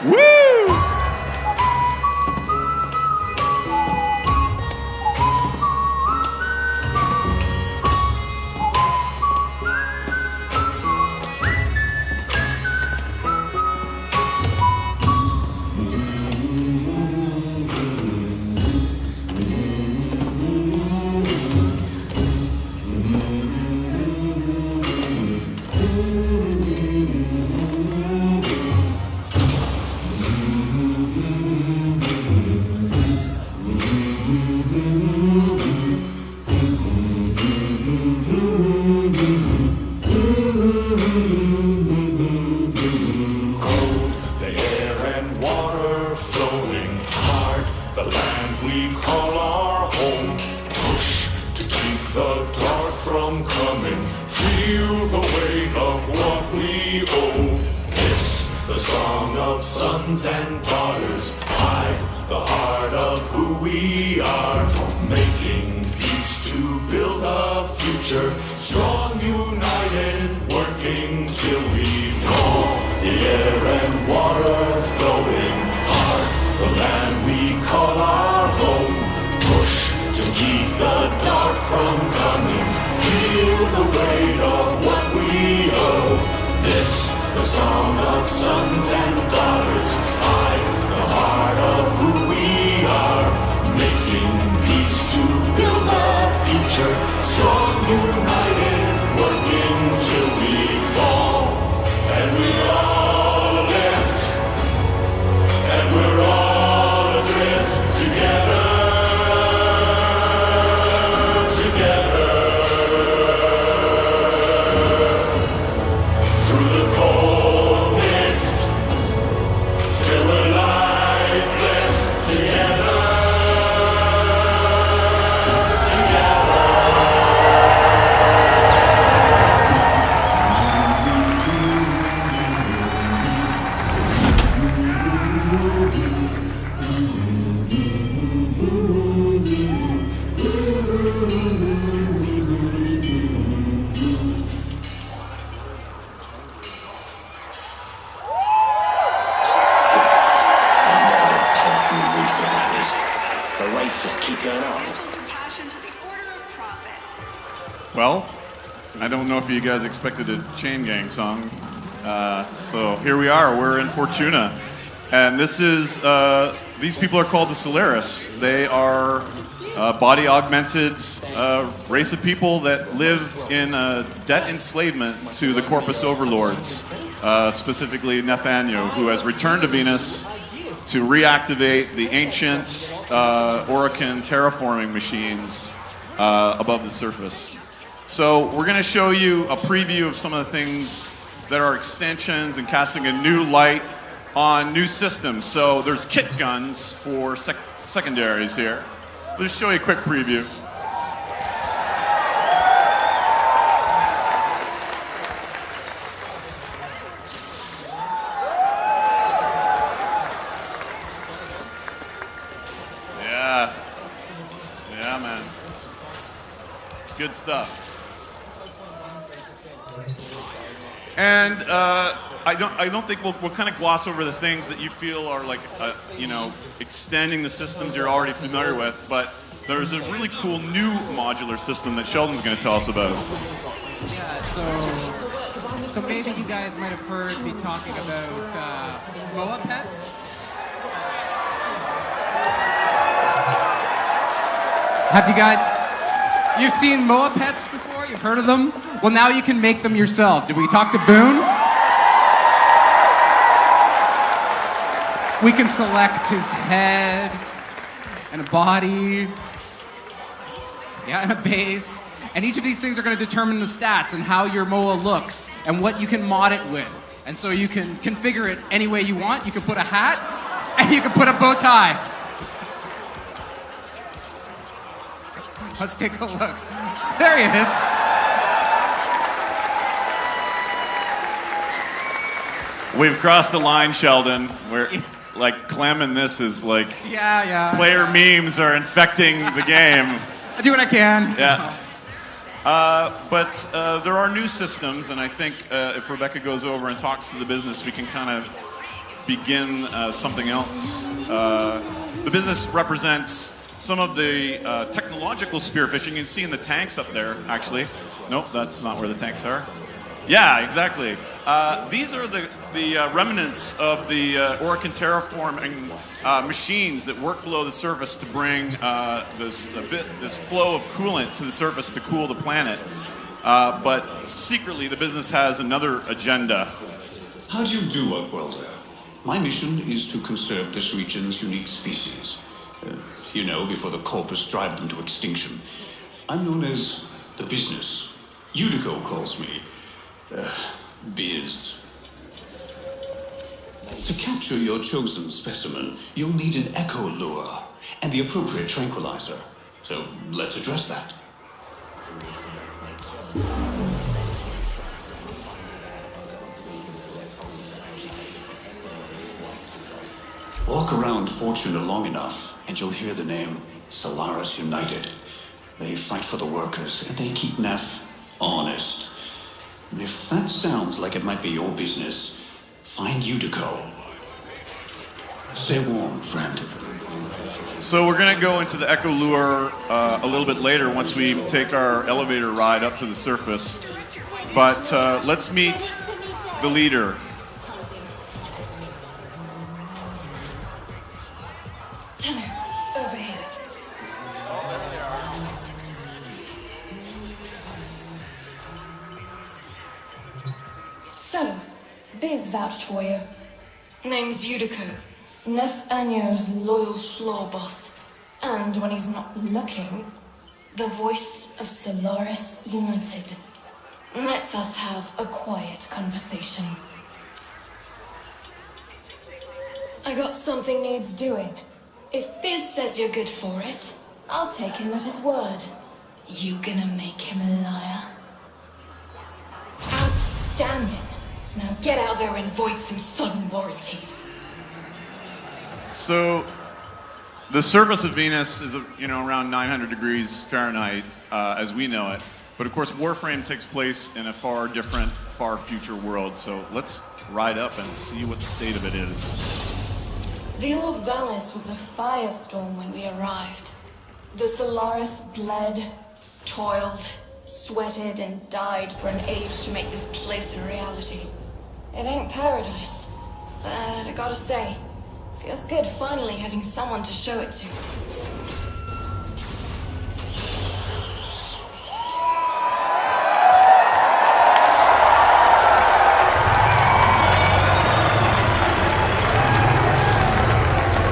Woo! Well, I don't know if you guys expected a Chain Gang song. So here we are, we're in Fortuna. And this is, these people are called the Solaris. They are a body-augmented race of people that live in debt enslavement to the Corpus Overlords, specifically Nathaniel, who has returned to Venus to reactivate the ancient Orican terraforming machines above the surface. So we're going to show you a preview of some of the things that are extensions and casting a new light on new systems. So there's kit guns for secondaries here. I'll just show you a quick preview. Yeah, man. It's good stuff. And I don't think we'll kind of gloss over the things that you feel are like, extending the systems you're already familiar with. But there's a really cool new modular system that Sheldon's going to tell us about. Yeah. So maybe you guys might have heard me talking about MOA pets. Have you guys? You've seen MOA pets before? You've heard of them? Well, now you can make them yourselves. Did we talk to Boone? We can select his head and a body, and a base. And each of these things are going to determine the stats and how your MOA looks and what you can mod it with. And so you can configure it any way you want. You can put a hat and you can put a bow tie. Let's take a look. There he is. We've crossed a line, Sheldon. We're like clamming this is like player memes are infecting the game. I do what I can. Yeah. But there are new systems, and I think if Rebecca goes over and talks to the business, we can kind of begin something else. The business represents some of the technological spearfishing. You can see in the tanks up there, actually. Nope, that's not where the tanks are. Yeah, exactly. These are the remnants of the Oracle terraforming machines that work below the surface to bring this flow of coolant to the surface to cool the planet. But secretly, the business has another agenda. How do you do, Workwelder? My mission is to conserve this region's unique species. Before the corpus drive them to extinction. I'm known as the business. Udico calls me Biz. To capture your chosen specimen, you'll need an echo lure and the appropriate tranquilizer. So let's address that. Walk around Fortuna long enough, and you'll hear the name Solaris United. They fight for the workers, and they keep Neff honest. And if that sounds like it might be your business, find Udico. Stay warm, friend. So we're going to go into the Echo Lure a little bit later once we take our elevator ride up to the surface. But let's meet the leader. Tenno, over here. So, Biz vouched for you. Name's Udico. Neff Anyo's loyal floor boss. And when he's not looking, the voice of Solaris United. Let's us have a quiet conversation. I got something needs doing. If Biz says you're good for it, I'll take him at his word. You gonna make him a liar? Outstanding. Now get out there and void some sudden warranties. So, the surface of Venus is, around 900 degrees Fahrenheit, as we know it. But of course, Warframe takes place in a far different, far future world. So let's ride up and see what the state of it is. The Orb Valis was a firestorm when we arrived. The Solaris bled, toiled, sweated, and died for an age to make this place a reality. It ain't paradise, but I gotta say, feels good finally having someone to show it to.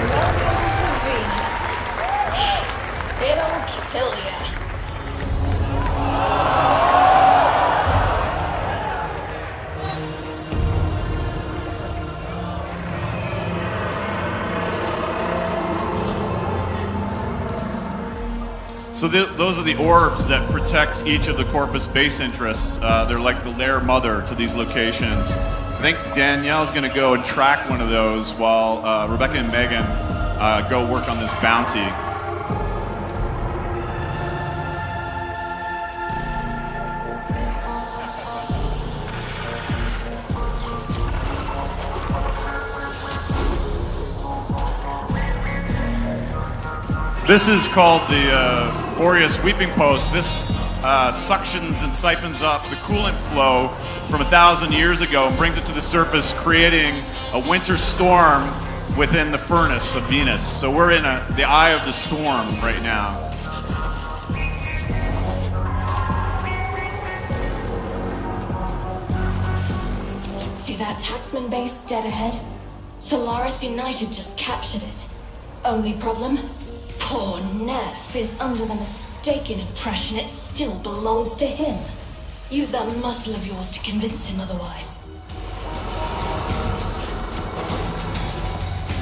Welcome to Venus. It'll kill ya. So those are the orbs that protect each of the Corpus base interests. They're like the lair mother to these locations. I think Danielle's going to go and track one of those while Rebecca and Megan go work on this bounty. This is called the Boreas Weeping Post. This suctions and siphons up the coolant flow from 1,000 years ago and brings it to the surface, creating a winter storm within the furnace of Venus. So we're in the eye of the storm right now. See that taxman base dead ahead? Solaris United just captured it. Only problem? Poor Neff is under the mistaken impression it still belongs to him. Use that muscle of yours to convince him otherwise.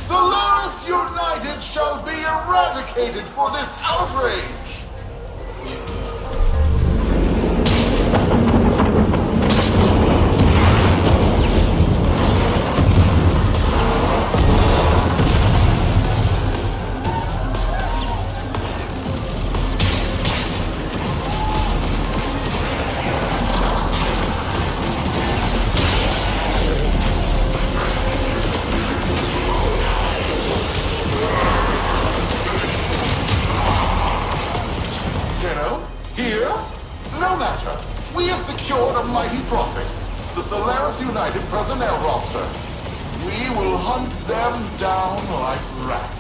Solaris United shall be eradicated for this outrage! the Solaris United personnel roster. We will hunt them down like rats.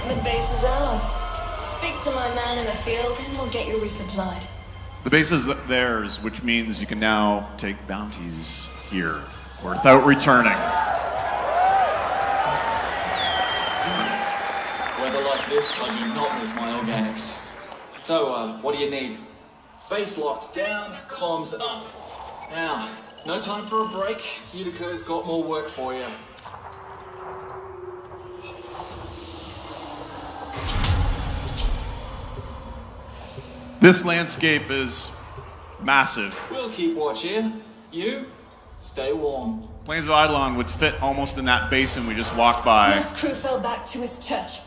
The base is ours. Speak to my man in the field and we'll get you resupplied. The base is theirs, which means you can now take bounties here without returning. Weather like this, I do not miss my organics. So, what do you need? Base locked down, comms up. Now, no time for a break. Utica's got more work for you. This landscape is massive. We'll keep watch here. You, stay warm. Plains of Eidolon would fit almost in that basin we just walked by. This crew fell back to his church.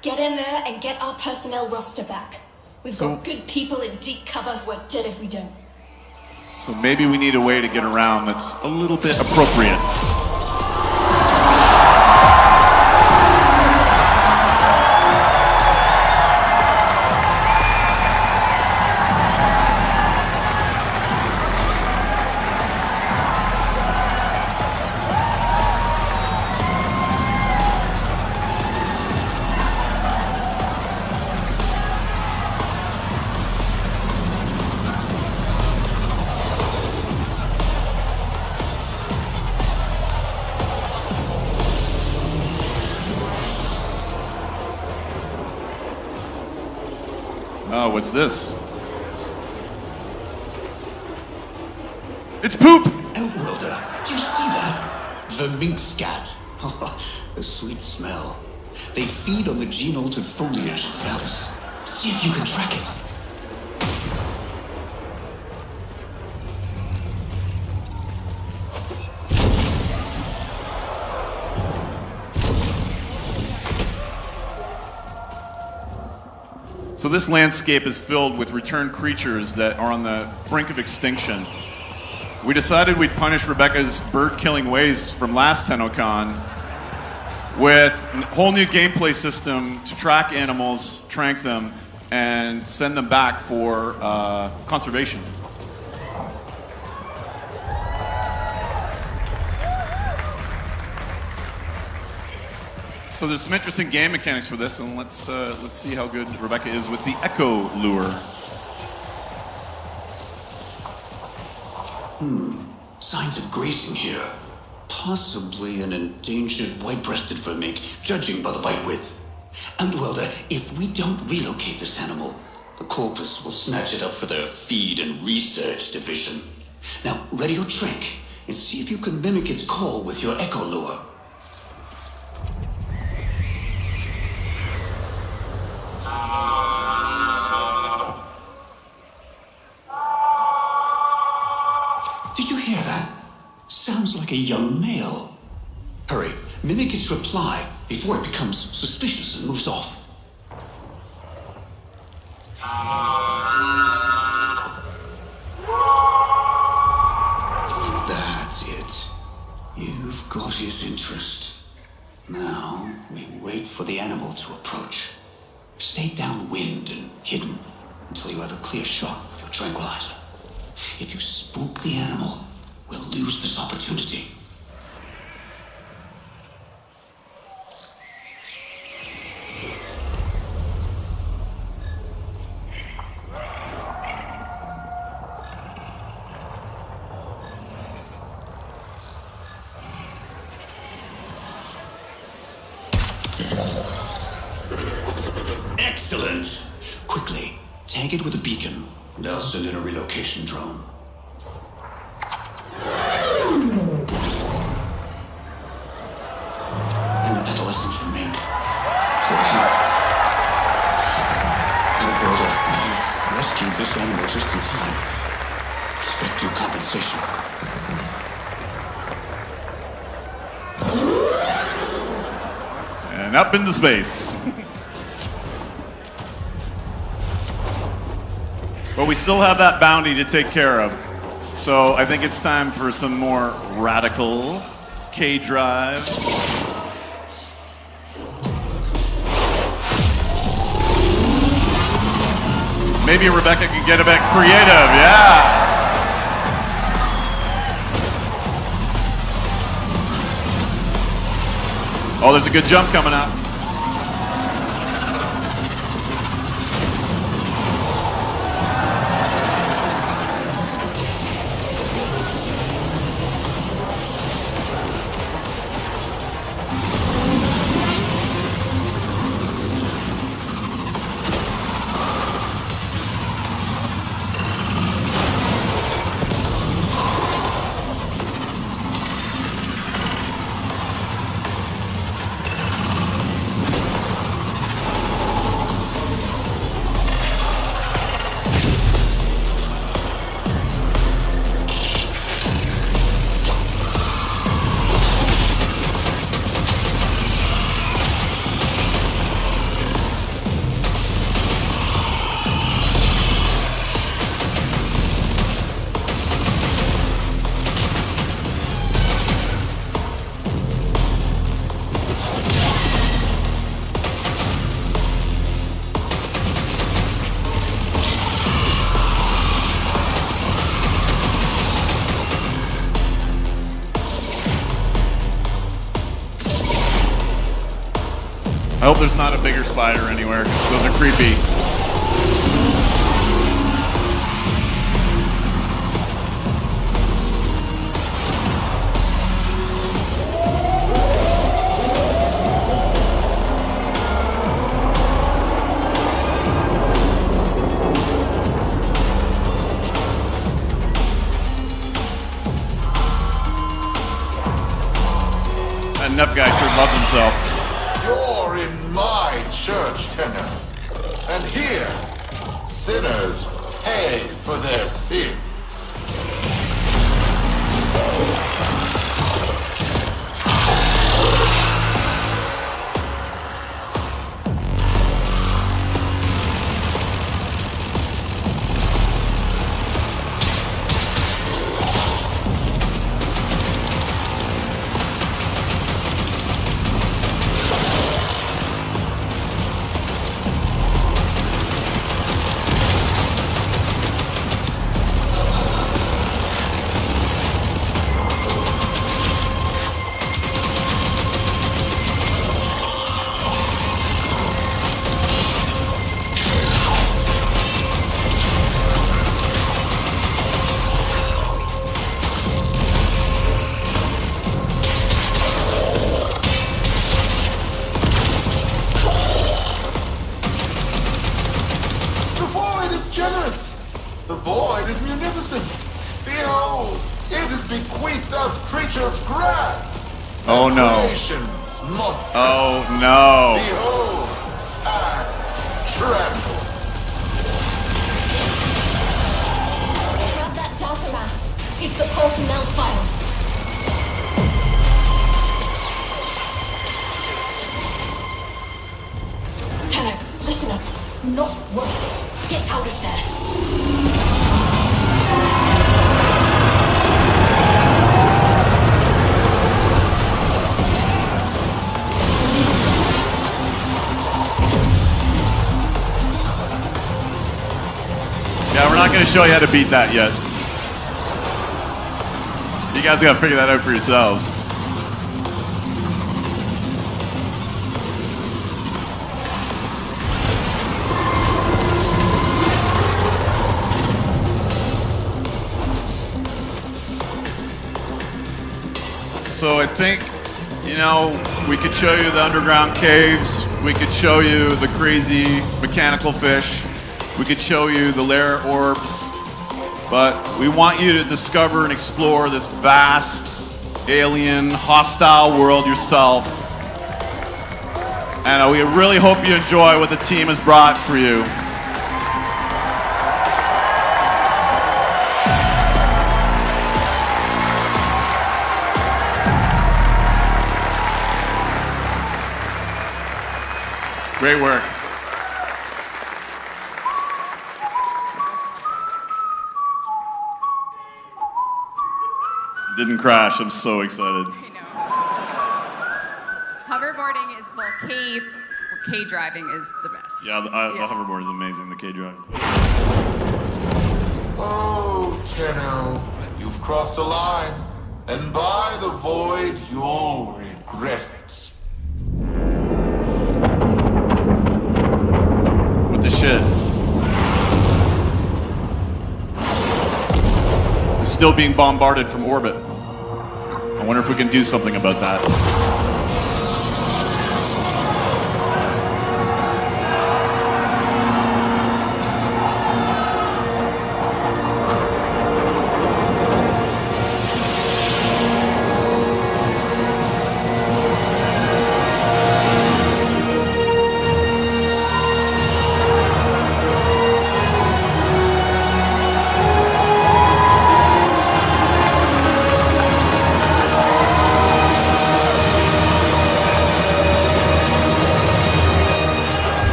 Get in there and get our personnel roster back. We've got good people in deep cover who are dead if we don't. So maybe we need a way to get around that's a little bit appropriate. Oh, what's this? It's poop! Outworlder, do you see that? The mink scat. A sweet smell. They feed on the gene-altered foliage of Valis. See if you can track it. So this landscape is filled with returned creatures that are on the brink of extinction. We decided we'd punish Rebecca's bird-killing ways from last TennoCon with a whole new gameplay system to track animals, trank them, and send them back for conservation. So there's some interesting game mechanics for this, and let's see how good Rebecca is with the Echo Lure. Signs of grazing here. Possibly an endangered white-breasted vermink, judging by the bite width. Outworlder, if we don't relocate this animal, the corpus will snatch it up for their feed and research division. Now, ready your trick, and see if you can mimic its call with your Echo Lure. Did you hear that? Sounds like a young male. Hurry, mimic its reply before it becomes suspicious and moves off. That's it. You've got his interest. Now, we wait for the animal to approach. Stay downwind and hidden until you have a clear shot with your tranquilizer. If you spook the animal, we'll lose this opportunity. Excellent. Quickly, tag it with a beacon, and I'll send in a relocation drone. An adolescent from Mink. Poor Heath. Alberta, you've rescued this animal just in time. Expect due compensation. And up into space. But we still have that bounty to take care of. So I think it's time for some more radical K-Drive. Maybe Rebecca can get a bit creative, yeah. Oh, there's a good jump coming up. I hope there's not a bigger spider anywhere, because those are creepy. That Neff guy sure loves himself. You're in my church, Tenno. And here, sinners pay for their sins. Generous. The void is munificent. Behold, it is bequeathed us creatures grand. Oh no. Creations monstrous. Oh no. Behold and tremble. Grab that data mass. It's the personnel files. Tenno, listen up. Not worth it. Get out of there. Yeah, we're not going to show you how to beat that yet. You guys got to figure that out for yourselves. So I think, you know, we could show you the underground caves. We could show you the crazy mechanical fish. We could show you the lair orbs. But we want you to discover and explore this vast, alien, hostile world yourself. And we really hope you enjoy what the team has brought for you. Great work. Didn't crash. I'm so excited. I know. Hoverboarding is, well, K driving is the best. Yeah, the hoverboard is amazing. The K drive. Oh, Tenno, you've crossed a line, and by the void, you'll regret it. What the shit? We're still being bombarded from orbit. I wonder if we can do something about that.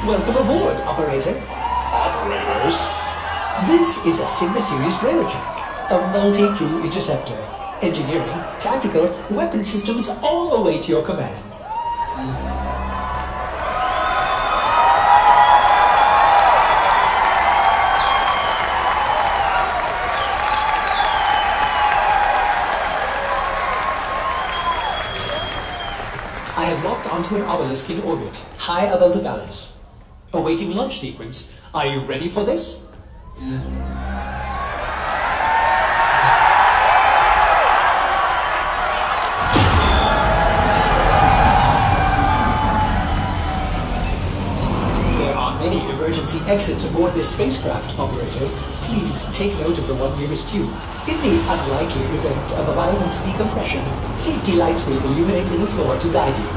Welcome aboard, operator. Operators, This is a Sigma Series Railjack, a multi-crew interceptor. Engineering, tactical, weapon systems all await your command. I have locked onto an obelisk in orbit, high above the valleys. Awaiting launch sequence. Are you ready for this? There are many emergency exits aboard this spacecraft, operator. Please take note of the one nearest you. In the unlikely event of a violent decompression, safety lights will illuminate the floor to guide you.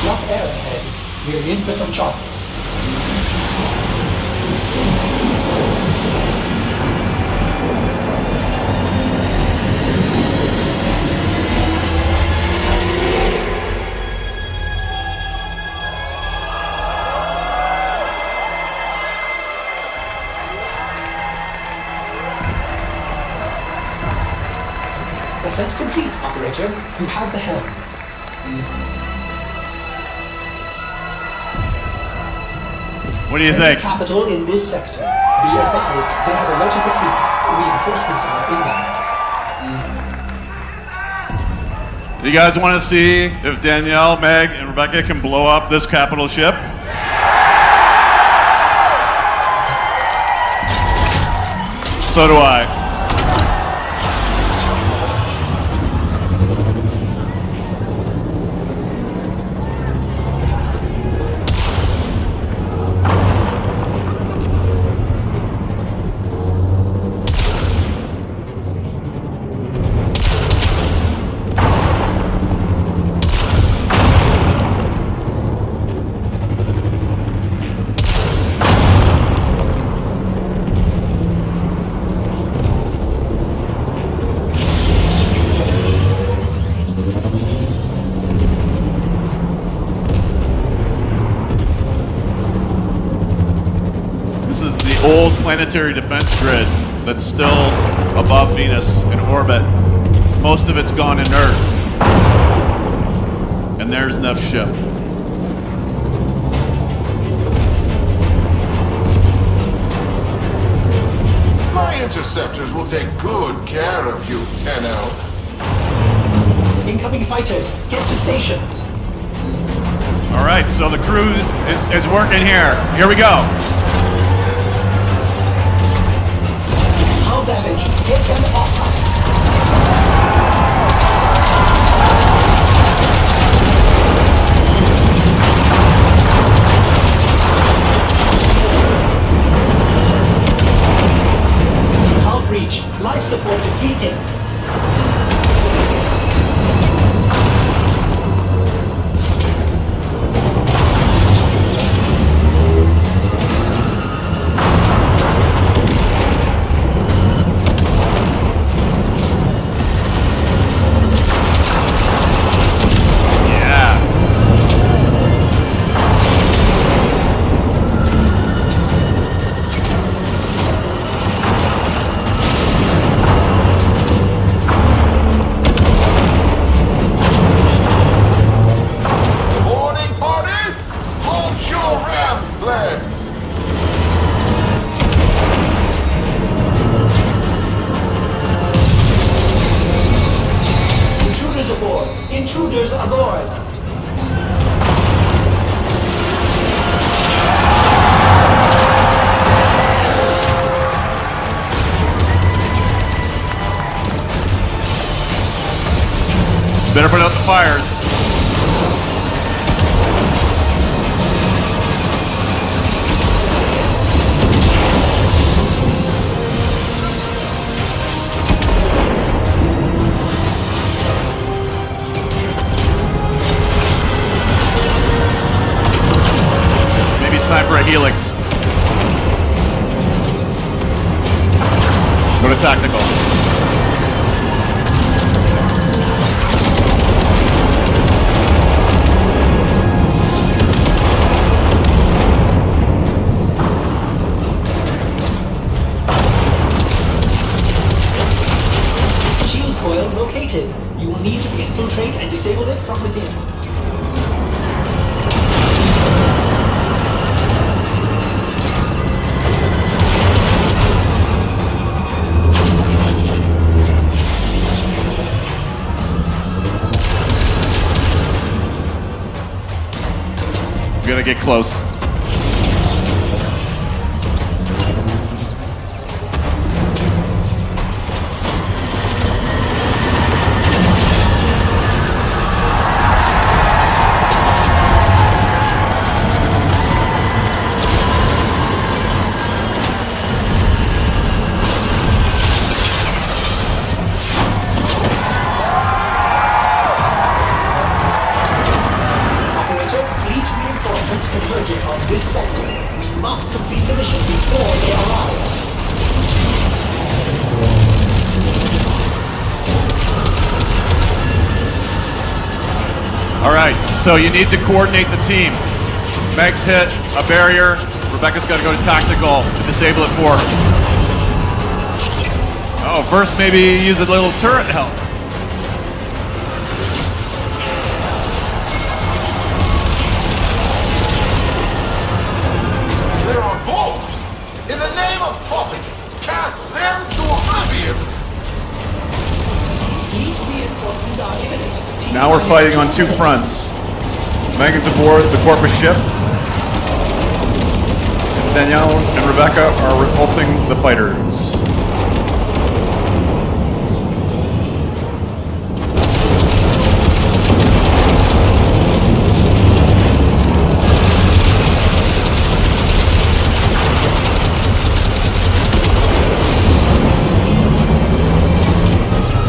Rough air ahead. We're in for some chop. Ascent complete, operator. You have the helm. What do you think? Capital in this sector. Be advised, they have alerted the fleet. Reinforcements are inbound. You guys want to see if Danielle, Meg, and Rebecca can blow up this capital ship? So do I. old planetary defense grid that's still above Venus in orbit. Most of it's gone inert. And there's Neff's ship. My interceptors will take good care of you, Tenno. Incoming fighters, get to stations. All right, so the crew is working here. Here we go. Hull damage, get them off us. Hull breach, life support depleting. Intruders aboard! Better put out the fires. Time for a helix. Go to tactical. Shield coil located. You will need to infiltrate and disable it from within. We gotta get close. On this sector, we must complete the mission before they arrive. All right, so you need to coordinate the team. Meg's hit a barrier. Rebecca's got to go to tactical to disable it for her. Oh, first maybe use a little turret help. In the name of profit, cast them to oblivion! These reinforcements are imminent. Now we're fighting on two fronts. Megan's aboard the Corpus ship. And Danielle and Rebecca are repulsing the fighters.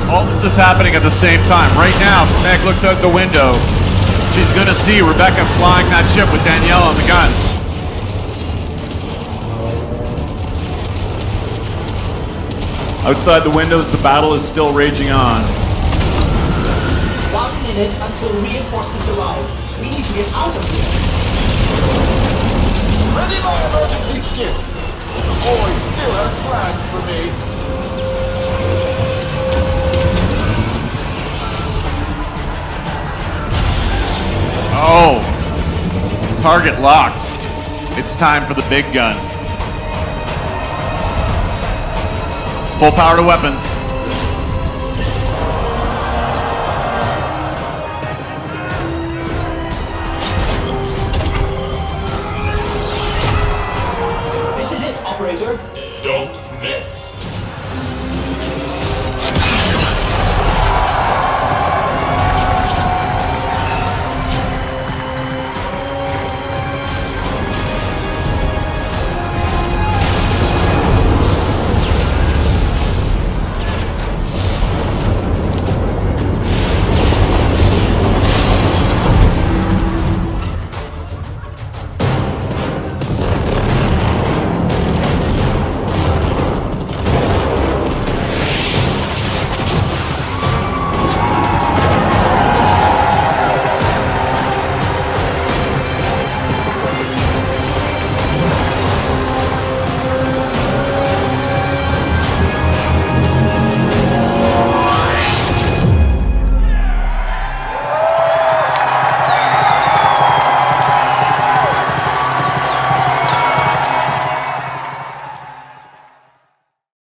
All this is happening at the same time. Right now, Meg looks out the window. She's gonna see Rebecca flying that ship with Danielle on the guns. Outside the windows, the battle is still raging on. 1 minute until reinforcements arrive. We need to get out of here. Ready my emergency skip! The void still has plans for me. Oh, target locked. It's time for the big gun. Full power to weapons.